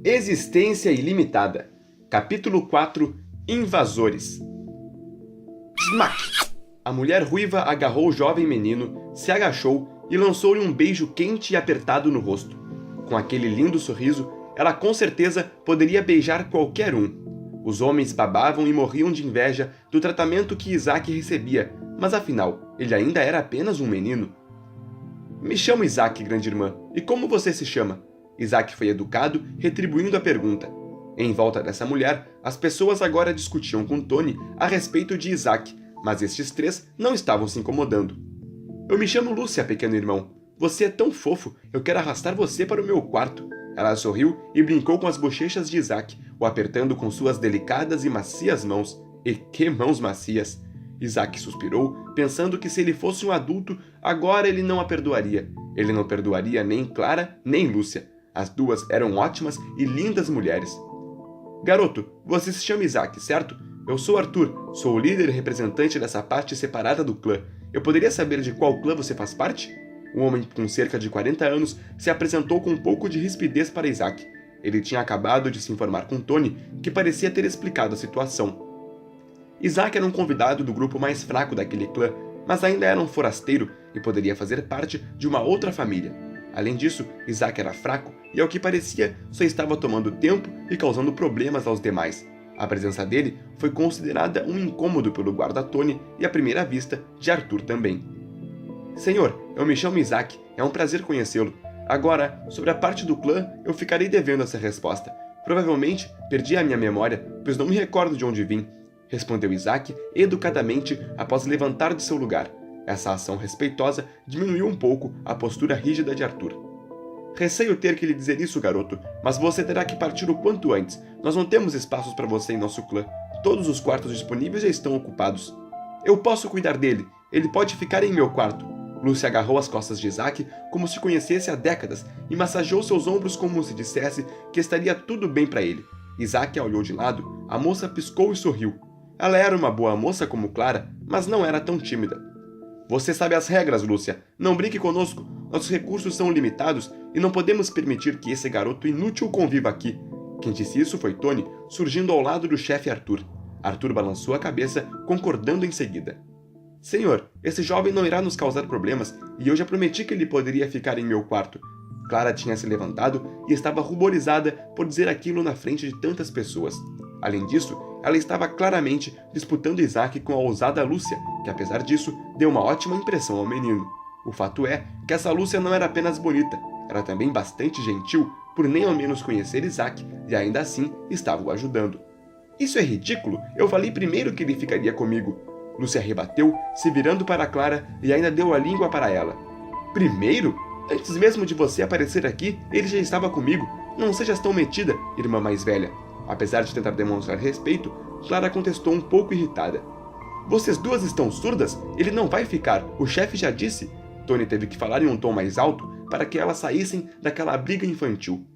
Existência ilimitada. Capítulo 4. Invasores. Smack! A mulher ruiva agarrou o jovem menino, se agachou e lançou-lhe um beijo quente e apertado no rosto. Com aquele lindo sorriso, ela com certeza poderia beijar qualquer um. Os homens babavam e morriam de inveja do tratamento que Isaac recebia, mas afinal, ele ainda era apenas um menino. Me chamo Isaac, grande irmã. E como você se chama? Isaac foi educado, retribuindo a pergunta. Em volta dessa mulher, as pessoas agora discutiam com Tony a respeito de Isaac, mas estes três não estavam se incomodando. Eu me chamo Lúcia, pequeno irmão. Você é tão fofo, eu quero arrastar você para o meu quarto. Ela sorriu e brincou com as bochechas de Isaac, o apertando com suas delicadas e macias mãos. E que mãos macias! Isaac suspirou, pensando que se ele fosse um adulto, agora ele não a perdoaria. Ele não perdoaria nem Clara, nem Lúcia. As duas eram ótimas e lindas mulheres. Garoto, você se chama Isaac, certo? Eu sou Arthur, sou o líder e representante dessa parte separada do clã. Eu poderia saber de qual clã você faz parte? Um homem com cerca de 40 anos se apresentou com um pouco de rispidez para Isaac. Ele tinha acabado de se informar com Tony, que parecia ter explicado a situação. Isaac era um convidado do grupo mais fraco daquele clã, mas ainda era um forasteiro e poderia fazer parte de uma outra família. Além disso, Isaac era fraco e, ao que parecia, só estava tomando tempo e causando problemas aos demais. A presença dele foi considerada um incômodo pelo guarda Tony e, à primeira vista, de Arthur também. Senhor, eu me chamo Isaac, é um prazer conhecê-lo. Agora, sobre a parte do clã, eu ficarei devendo essa resposta. Provavelmente perdi a minha memória, pois não me recordo de onde vim, respondeu Isaac educadamente após levantar de seu lugar. Essa ação respeitosa diminuiu um pouco a postura rígida de Arthur. Receio ter que lhe dizer isso, garoto, mas você terá que partir o quanto antes. Nós não temos espaços para você em nosso clã. Todos os quartos disponíveis já estão ocupados. Eu posso cuidar dele. Ele pode ficar em meu quarto. Lúcia agarrou as costas de Isaac como se conhecesse há décadas e massageou seus ombros como se dissesse que estaria tudo bem para ele. Isaac a olhou de lado, a moça piscou e sorriu. Ela era uma boa moça como Clara, mas não era tão tímida. Você sabe as regras, Lúcia. Não brinque conosco. Nossos recursos são limitados e não podemos permitir que esse garoto inútil conviva aqui. Quem disse isso foi Tony, surgindo ao lado do chefe Arthur. Arthur balançou a cabeça, concordando em seguida. Senhor, esse jovem não irá nos causar problemas e eu já prometi que ele poderia ficar em meu quarto. Clara tinha se levantado e estava ruborizada por dizer aquilo na frente de tantas pessoas. Além disso, ela estava claramente disputando Isaac com a ousada Lúcia, que apesar disso, deu uma ótima impressão ao menino. O fato é que essa Lúcia não era apenas bonita, era também bastante gentil, por nem ao menos conhecer Isaac, e ainda assim estava o ajudando. Isso é ridículo, eu falei primeiro que ele ficaria comigo. Lúcia rebateu, se virando para Clara e ainda deu a língua para ela. Primeiro? Antes mesmo de você aparecer aqui, ele já estava comigo. Não sejas tão metida, irmã mais velha. Apesar de tentar demonstrar respeito, Clara contestou um pouco irritada. Vocês duas estão surdas? Ele não vai ficar, o chefe já disse. Tony teve que falar em um tom mais alto para que elas saíssem daquela briga infantil.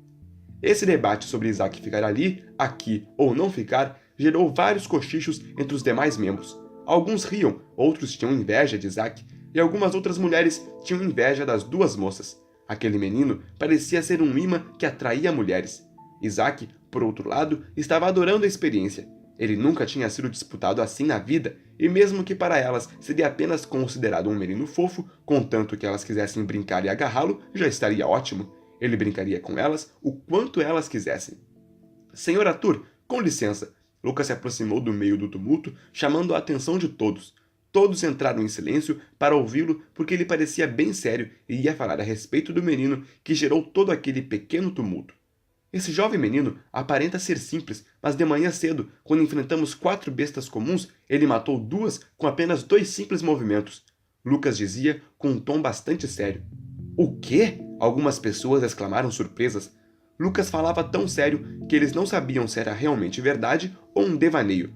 Esse debate sobre Isaac ficar ali, aqui ou não ficar, gerou vários cochichos entre os demais membros. Alguns riam, outros tinham inveja de Isaac, e algumas outras mulheres tinham inveja das duas moças. Aquele menino parecia ser um imã que atraía mulheres. Isaac, por outro lado, estava adorando a experiência. Ele nunca tinha sido disputado assim na vida, e mesmo que para elas seria apenas considerado um menino fofo, contanto que elas quisessem brincar e agarrá-lo, já estaria ótimo. Ele brincaria com elas o quanto elas quisessem. Senhor Arthur, com licença. Lucas se aproximou do meio do tumulto, chamando a atenção de todos. Todos entraram em silêncio para ouvi-lo porque ele parecia bem sério e ia falar a respeito do menino que gerou todo aquele pequeno tumulto. Esse jovem menino aparenta ser simples, mas de manhã cedo, quando enfrentamos 4 bestas comuns, ele matou 2 com apenas 2 simples movimentos. Lucas dizia com um tom bastante sério. O quê? Algumas pessoas exclamaram surpresas. Lucas falava tão sério que eles não sabiam se era realmente verdade ou um devaneio.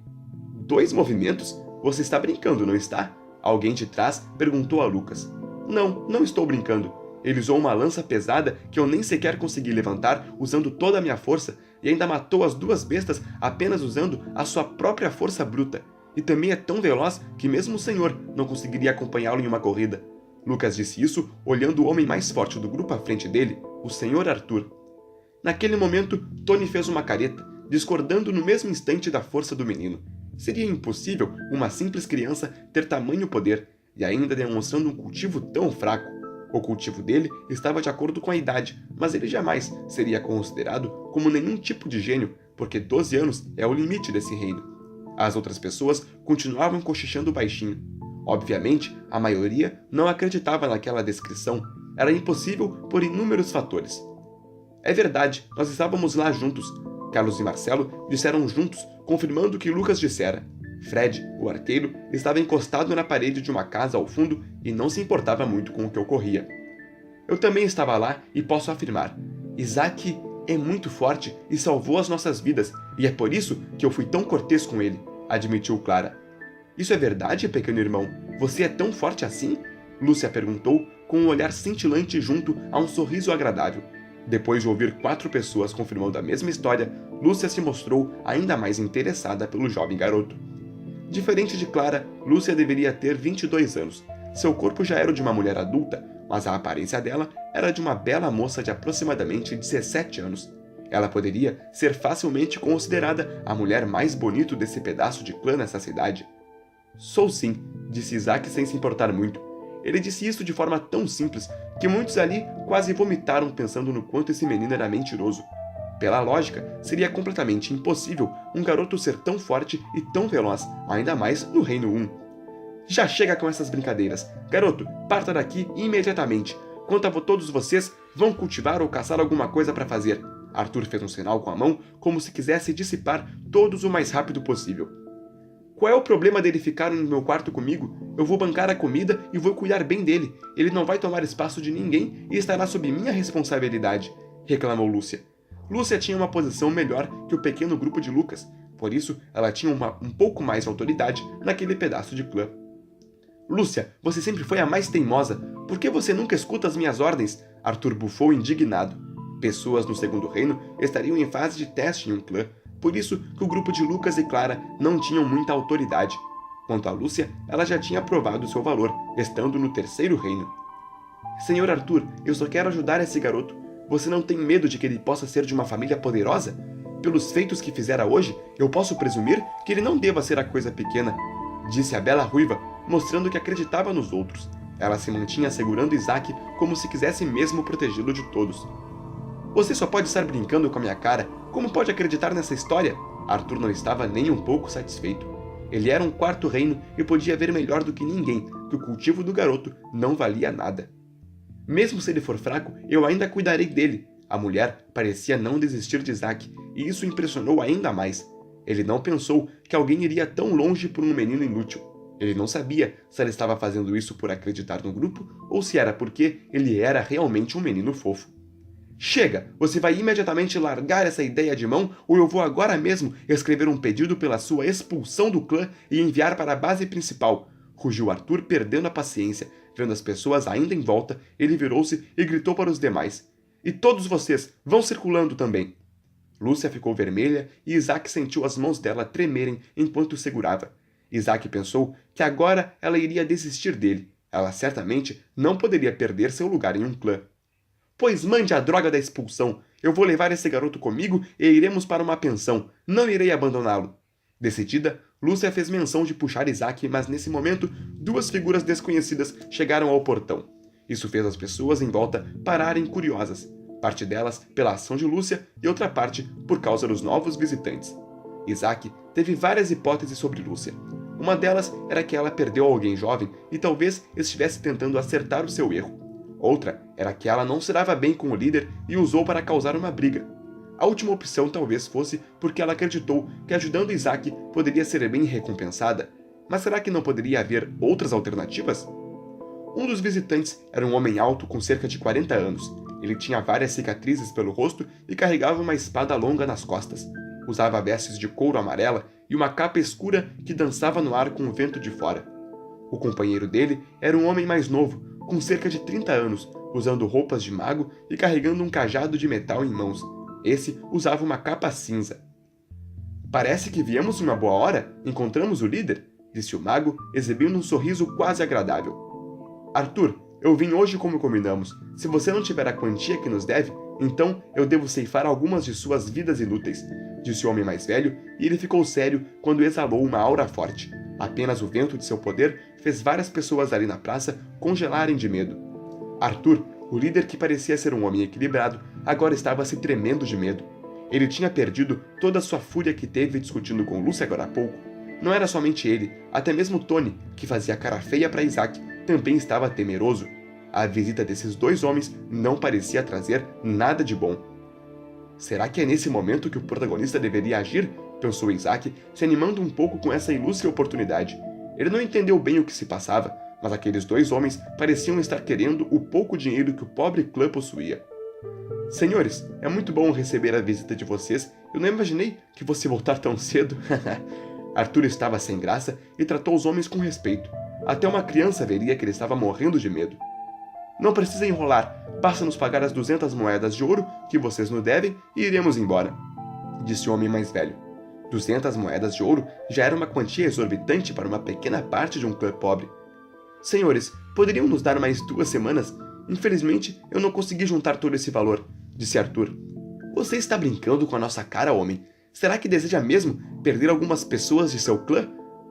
2 movimentos? Você está brincando, não está? Alguém de trás perguntou a Lucas. Não, não estou brincando. Ele usou uma lança pesada que eu nem sequer consegui levantar usando toda a minha força e ainda matou as 2 bestas apenas usando a sua própria força bruta. E também é tão veloz que mesmo o senhor não conseguiria acompanhá-lo em uma corrida. Lucas disse isso olhando o homem mais forte do grupo à frente dele, o senhor Arthur. Naquele momento, Tony fez uma careta, discordando no mesmo instante da força do menino. Seria impossível uma simples criança ter tamanho poder, e ainda demonstrando um cultivo tão fraco. O cultivo dele estava de acordo com a idade, mas ele jamais seria considerado como nenhum tipo de gênio, porque 12 anos é o limite desse reino. As outras pessoas continuavam cochichando baixinho. Obviamente, a maioria não acreditava naquela descrição. Era impossível por inúmeros fatores. É verdade, nós estávamos lá juntos. Carlos e Marcelo disseram juntos, confirmando o que Lucas dissera. Fred, o arqueiro, estava encostado na parede de uma casa ao fundo e não se importava muito com o que ocorria. Eu também estava lá e posso afirmar. Isaac é muito forte e salvou as nossas vidas, e é por isso que eu fui tão cortês com ele, admitiu Clara. Isso é verdade, pequeno irmão? Você é tão forte assim? Lúcia perguntou, com um olhar cintilante junto a um sorriso agradável. Depois de ouvir 4 pessoas confirmando a mesma história, Lúcia se mostrou ainda mais interessada pelo jovem garoto. Diferente de Clara, Lúcia deveria ter 22 anos. Seu corpo já era o de uma mulher adulta, mas a aparência dela era de uma bela moça de aproximadamente 17 anos. Ela poderia ser facilmente considerada a mulher mais bonita desse pedaço de clã nessa cidade. Sou sim, disse Isaac sem se importar muito. Ele disse isso de forma tão simples que muitos ali quase vomitaram pensando no quanto esse menino era mentiroso. Pela lógica, seria completamente impossível um garoto ser tão forte e tão veloz, ainda mais no Reino 1. Já chega com essas brincadeiras. Garoto, parta daqui imediatamente. Quanto a todos vocês, vão cultivar ou caçar alguma coisa para fazer. Arthur fez um sinal com a mão, como se quisesse dissipar todos o mais rápido possível. Qual é o problema dele ficar no meu quarto comigo? Eu vou bancar a comida e vou cuidar bem dele. Ele não vai tomar espaço de ninguém e estará sob minha responsabilidade, reclamou Lúcia. Lúcia tinha uma posição melhor que o pequeno grupo de Lucas, por isso ela tinha um pouco mais de autoridade naquele pedaço de clã. Lúcia, você sempre foi a mais teimosa. Por que você nunca escuta as minhas ordens? Arthur bufou indignado. Pessoas no Segundo Reino estariam em fase de teste em um clã, por isso que o grupo de Lucas e Clara não tinham muita autoridade. Quanto a Lúcia, ela já tinha provado seu valor, estando no Terceiro Reino. Senhor Arthur, eu só quero ajudar esse garoto. Você não tem medo de que ele possa ser de uma família poderosa? Pelos feitos que fizera hoje, eu posso presumir que ele não deva ser a coisa pequena, disse a bela ruiva, mostrando que acreditava nos outros. Ela se mantinha segurando Isaac como se quisesse mesmo protegê-lo de todos. Você só pode estar brincando com a minha cara. Como pode acreditar nessa história? Arthur não estava nem um pouco satisfeito. Ele era um quarto reino e podia ver melhor do que ninguém que o cultivo do garoto não valia nada. Mesmo se ele for fraco, eu ainda cuidarei dele. A mulher parecia não desistir de Isaac, e isso impressionou ainda mais. Ele não pensou que alguém iria tão longe por um menino inútil. Ele não sabia se ela estava fazendo isso por acreditar no grupo ou se era porque ele era realmente um menino fofo. Chega! Você vai imediatamente largar essa ideia de mão ou eu vou agora mesmo escrever um pedido pela sua expulsão do clã e enviar para a base principal, rugiu Arthur perdendo a paciência. Vendo as pessoas ainda em volta, ele virou-se e gritou para os demais. E todos vocês vão circulando também. Lúcia ficou vermelha e Isaac sentiu as mãos dela tremerem enquanto o segurava. Isaac pensou que agora ela iria desistir dele. Ela certamente não poderia perder seu lugar em um clã. Pois mande a droga da expulsão. Eu vou levar esse garoto comigo e iremos para uma pensão. Não irei abandoná-lo. Decidida, Lúcia fez menção de puxar Isaac, mas nesse momento, 2 figuras desconhecidas chegaram ao portão. Isso fez as pessoas em volta pararem curiosas. Parte delas pela ação de Lúcia e outra parte por causa dos novos visitantes. Isaac teve várias hipóteses sobre Lúcia. Uma delas era que ela perdeu alguém jovem e talvez estivesse tentando acertar o seu erro. Outra era que ela não se dava bem com o líder e usou para causar uma briga. A última opção talvez fosse porque ela acreditou que ajudando Isaac poderia ser bem recompensada. Mas será que não poderia haver outras alternativas? Um dos visitantes era um homem alto com cerca de 40 anos. Ele tinha várias cicatrizes pelo rosto e carregava uma espada longa nas costas. Usava vestes de couro amarela e uma capa escura que dançava no ar com o vento de fora. O companheiro dele era um homem mais novo, com cerca de 30 anos, usando roupas de mago e carregando um cajado de metal em mãos. Esse usava uma capa cinza. Parece que viemos em uma boa hora. Encontramos o líder, disse o mago, exibindo um sorriso quase agradável. Arthur, eu vim hoje como combinamos. Se você não tiver a quantia que nos deve, Então eu devo ceifar algumas de suas vidas inúteis, disse o homem mais velho, e ele ficou sério quando exalou uma aura forte. Apenas o vento de seu poder fez várias pessoas ali na praça congelarem de medo. Arthur, o líder que parecia ser um homem equilibrado, agora estava se tremendo de medo. Ele tinha perdido toda a sua fúria que teve discutindo com Lúcia agora há pouco. Não era somente ele, até mesmo Tony, que fazia cara feia para Isaac, também estava temeroso. A visita desses dois homens não parecia trazer nada de bom. Será que é nesse momento que o protagonista deveria agir? Pensou Isaac, se animando um pouco com essa ilustre oportunidade. Ele não entendeu bem o que se passava, mas aqueles dois homens pareciam estar querendo o pouco dinheiro que o pobre clã possuía. Senhores, é muito bom receber a visita de vocês. Eu não imaginei que fosse voltar tão cedo. Arthur estava sem graça e tratou os homens com respeito. Até uma criança veria que ele estava morrendo de medo. Não precisa enrolar, basta nos pagar as 200 moedas de ouro que vocês nos devem e iremos embora, disse o homem mais velho. 200 moedas de ouro já era uma quantia exorbitante para uma pequena parte de um clã pobre. Senhores, poderiam nos dar mais 2 semanas? Infelizmente, eu não consegui juntar todo esse valor, disse Arthur. Você está brincando com a nossa cara, homem. Será que deseja mesmo perder algumas pessoas de seu clã?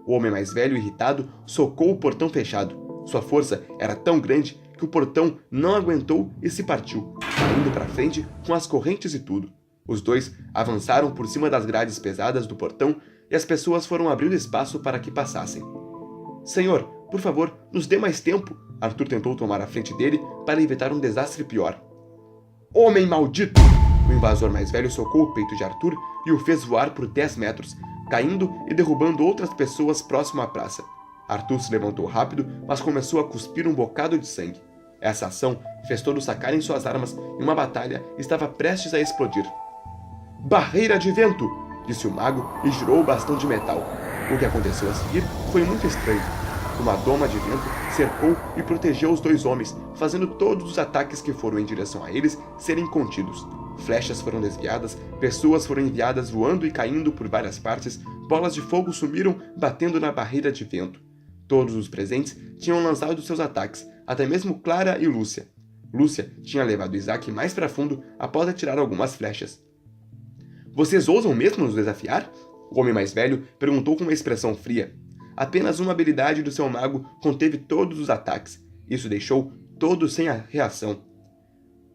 O homem mais velho, irritado, socou o portão fechado. Sua força era tão grande que o portão não aguentou e se partiu, caindo para frente com as correntes e tudo. Os dois avançaram por cima das grades pesadas do portão e as pessoas foram abrindo espaço para que passassem. Senhor, por favor, nos dê mais tempo. Arthur tentou tomar a frente dele para evitar um desastre pior. Homem maldito! O invasor mais velho socou o peito de Arthur e o fez voar por 10 metros, caindo e derrubando outras pessoas próximo à praça. Arthur se levantou rápido, mas começou a cuspir um bocado de sangue. Essa ação fez todos sacarem suas armas e uma batalha estava prestes a explodir. Barreira de vento! Disse o mago e girou o bastão de metal. O que aconteceu a seguir foi muito estranho. Uma doma de vento cercou e protegeu os dois homens, fazendo todos os ataques que foram em direção a eles serem contidos. Flechas foram desviadas, pessoas foram enviadas voando e caindo por várias partes, bolas de fogo sumiram batendo na barreira de vento. Todos os presentes tinham lançado seus ataques, até mesmo Clara e Lúcia. Lúcia tinha levado Isaac mais para fundo após atirar algumas flechas. Vocês ousam mesmo nos desafiar? O homem mais velho perguntou com uma expressão fria. Apenas uma habilidade do seu mago conteve todos os ataques. Isso deixou todos sem a reação.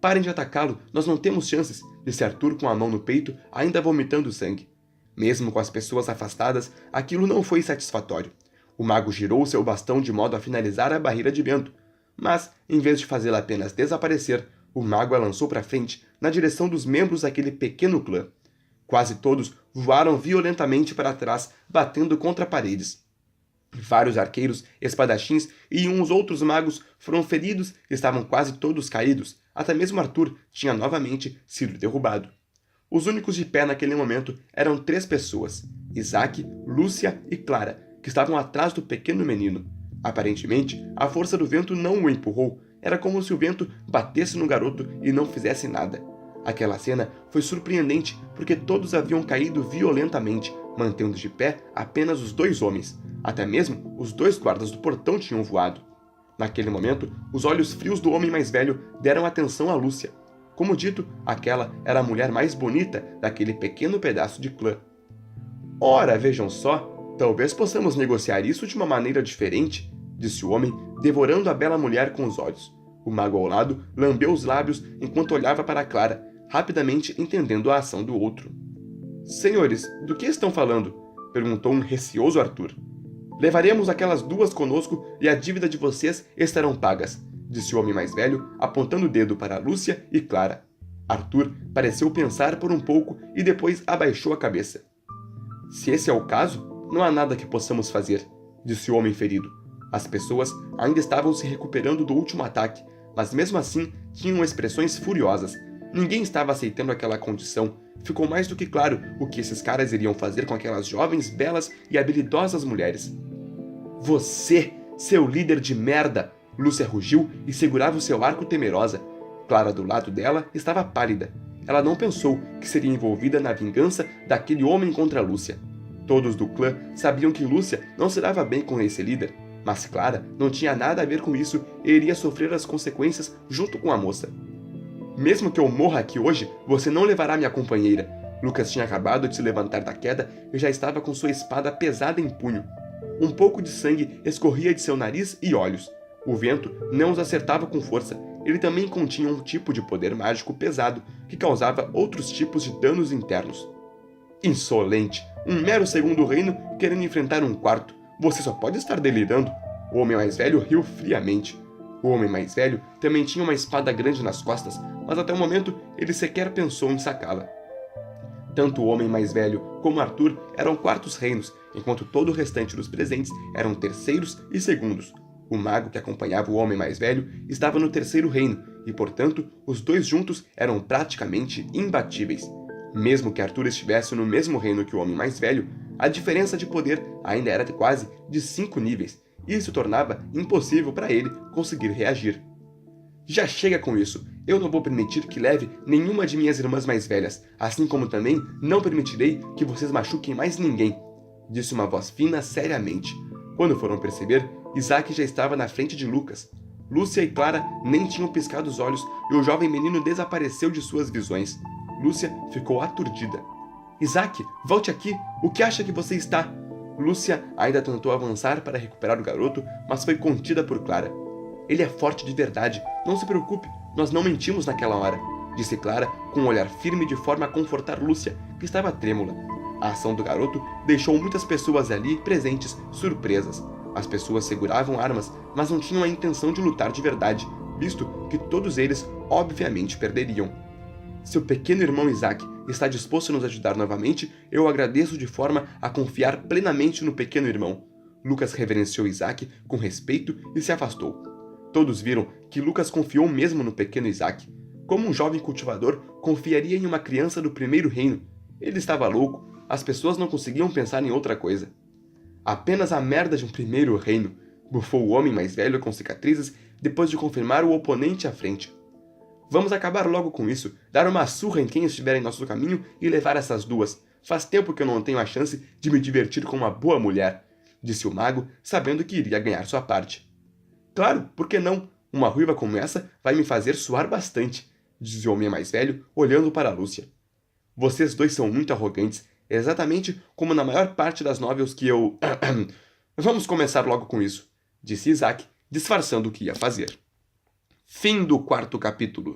Parem de atacá-lo, nós não temos chances, disse Arthur com a mão no peito, ainda vomitando sangue. Mesmo com as pessoas afastadas, aquilo não foi satisfatório. O mago girou seu bastão de modo a finalizar a barreira de vento, mas, em vez de fazê-la apenas desaparecer, o mago a lançou para frente, na direção dos membros daquele pequeno clã. Quase todos voaram violentamente para trás, batendo contra paredes. Vários arqueiros, espadachins e uns outros magos foram feridos e estavam quase todos caídos. Até mesmo Arthur tinha novamente sido derrubado. Os únicos de pé naquele momento eram 3 pessoas, Isaac, Lúcia e Clara, que estavam atrás do pequeno menino. Aparentemente, a força do vento não o empurrou. Era como se o vento batesse no garoto e não fizesse nada. Aquela cena foi surpreendente porque todos haviam caído violentamente, mantendo de pé apenas os 2 homens. Até mesmo os 2 guardas do portão tinham voado. Naquele momento, os olhos frios do homem mais velho deram atenção a Lúcia. Como dito, aquela era a mulher mais bonita daquele pequeno pedaço de clã. Ora, vejam só, talvez possamos negociar isso de uma maneira diferente, disse o homem, devorando a bela mulher com os olhos. O mago ao lado lambeu os lábios enquanto olhava para Clara, rapidamente entendendo a ação do outro. Senhores, do que estão falando? Perguntou um receoso Arthur. Levaremos aquelas 2 conosco e a dívida de vocês estarão pagas, disse o homem mais velho, apontando o dedo para Lúcia e Clara. Arthur pareceu pensar por um pouco e depois abaixou a cabeça. Se esse é o caso, não há nada que possamos fazer, disse o homem ferido. As pessoas ainda estavam se recuperando do último ataque, mas mesmo assim tinham expressões furiosas. Ninguém estava aceitando aquela condição. Ficou mais do que claro o que esses caras iriam fazer com aquelas jovens, belas e habilidosas mulheres. Você, seu líder de merda! Lúcia rugiu e segurava o seu arco temerosa. Clara, do lado dela, estava pálida. Ela não pensou que seria envolvida na vingança daquele homem contra Lúcia. Todos do clã sabiam que Lúcia não se dava bem com esse líder, mas Clara não tinha nada a ver com isso e iria sofrer as consequências junto com a moça. Mesmo que eu morra aqui hoje, você não levará minha companheira. Lucas tinha acabado de se levantar da queda e já estava com sua espada pesada em punho. Um pouco de sangue escorria de seu nariz e olhos. O vento não os acertava com força. Ele também continha um tipo de poder mágico pesado que causava outros tipos de danos internos. Insolente! Um mero segundo reino querendo enfrentar um quarto. Você só pode estar delirando. O homem mais velho riu friamente. O homem mais velho também tinha uma espada grande nas costas, mas até o momento ele sequer pensou em sacá-la. Tanto o homem mais velho como Arthur eram quartos reinos, enquanto todo o restante dos presentes eram terceiros e segundos. O mago que acompanhava o homem mais velho estava no terceiro reino, e portanto os dois juntos eram praticamente imbatíveis. Mesmo que Arthur estivesse no mesmo reino que o homem mais velho, a diferença de poder ainda era de quase de 5 níveis, e isso tornava impossível para ele conseguir reagir. Já chega com isso. Eu não vou permitir que leve nenhuma de minhas irmãs mais velhas, assim como também não permitirei que vocês machuquem mais ninguém, disse uma voz fina seriamente. Quando foram perceber, Isaac já estava na frente de Lucas. Lúcia e Clara nem tinham piscado os olhos e o jovem menino desapareceu de suas visões. Lúcia ficou aturdida. Isaac, volte aqui! O que acha que você está? Lúcia ainda tentou avançar para recuperar o garoto, mas foi contida por Clara. Ele é forte de verdade, não se preocupe, nós não mentimos naquela hora, disse Clara com um olhar firme de forma a confortar Lúcia, que estava trêmula. A ação do garoto deixou muitas pessoas ali presentes surpresas. As pessoas seguravam armas, mas não tinham a intenção de lutar de verdade, visto que todos eles obviamente perderiam. Se o pequeno irmão Isaac está disposto a nos ajudar novamente, eu agradeço de forma a confiar plenamente no pequeno irmão. Lucas reverenciou Isaac com respeito e se afastou. Todos viram que Lucas confiou mesmo no pequeno Isaac. Como um jovem cultivador confiaria em uma criança do primeiro reino? Ele estava louco, as pessoas não conseguiam pensar em outra coisa. Apenas a merda de um primeiro reino, bufou o homem mais velho com cicatrizes depois de confirmar o oponente à frente. Vamos acabar logo com isso, dar uma surra em quem estiver em nosso caminho e levar essas duas. Faz tempo que eu não tenho a chance de me divertir com uma boa mulher, disse o mago, sabendo que iria ganhar sua parte. Claro, por que não? Uma ruiva como essa vai me fazer suar bastante, disse o homem mais velho, olhando para Lúcia. Vocês dois são muito arrogantes, exatamente como na maior parte das novels que eu... Vamos começar logo com isso, disse Isaac, disfarçando o que ia fazer. Fim do 4º capítulo.